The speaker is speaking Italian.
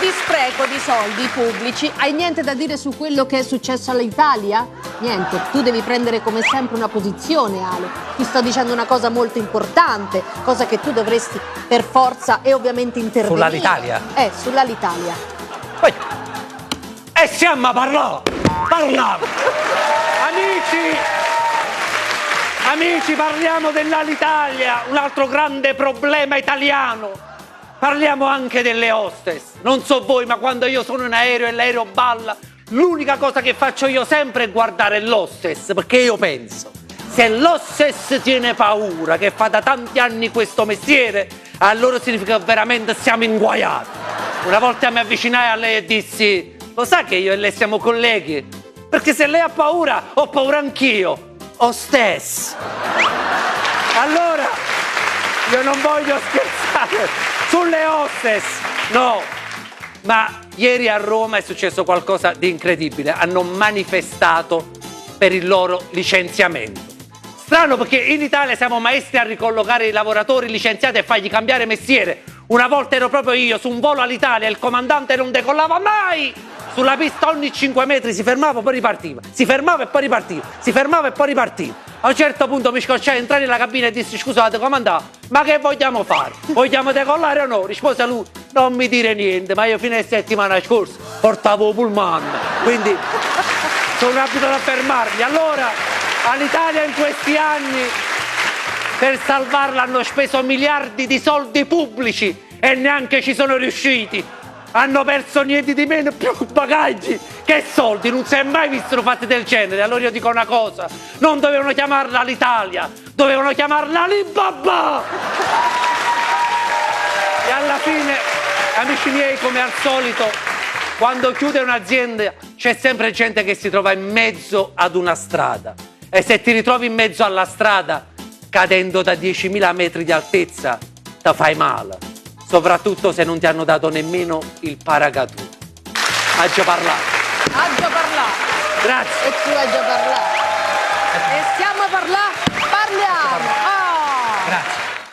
di spreco di soldi pubblici. Hai niente da dire su quello che è successo all'Italia? Niente, tu devi prendere come sempre una posizione, Ale. Ti sto dicendo una cosa molto importante, cosa che tu dovresti per forza e ovviamente intervenire. Sull'Alitalia? Sull'Alitalia. Poi... E siamo a parlare! Parliamo! Amici, parliamo dell'Alitalia, un altro grande problema italiano. Parliamo anche delle hostess. Non so voi, ma quando io sono in aereo e l'aereo balla, l'unica cosa che faccio io sempre è guardare l'hostess, perché io penso, se l'hostess tiene paura, che fa da tanti anni questo mestiere, allora significa che veramente siamo inguaiati. Una volta mi avvicinai a lei e dissi, lo sa che io e lei siamo colleghi? Perché se lei ha paura, ho paura anch'io. Hostess. Allora, io non voglio scherzare sulle hostess, no. Ma ieri a Roma è successo qualcosa di incredibile. Hanno manifestato per il loro licenziamento. Strano perché in Italia siamo maestri a ricollocare i lavoratori licenziati e fargli cambiare mestiere. Una volta ero proprio io su un volo all'Italia e il comandante non decollava mai. Sulla pista ogni 5 metri si fermava e poi ripartiva. Si fermava e poi ripartiva. Si fermava e poi ripartiva. A un certo punto mi scocciai, entrai nella cabina e dissi scusate comandante, ma che vogliamo fare? Vogliamo decollare o no? Rispose lui, non mi dire niente, ma io fine settimana scorsa portavo pullman, quindi sono abituato a fermarmi. Allora, all'Italia in questi anni per salvarla hanno speso miliardi di soldi pubblici e neanche ci sono riusciti. Hanno perso niente di meno, più bagagli che soldi, non si è mai visto fatti del genere. Allora io dico una cosa, non dovevano chiamarla l'Italia, dovevano chiamarla Alibaba. E alla fine, amici miei, come al solito, quando chiude un'azienda c'è sempre gente che si trova in mezzo ad una strada. E se ti ritrovi in mezzo alla strada, cadendo da 10.000 metri di altezza, ti fai male. Soprattutto se non ti hanno dato nemmeno il paracadute. Ha già parlato. Ha già parlato. Grazie. E tu hai già parlato. E stiamo a parlare? Parliamo.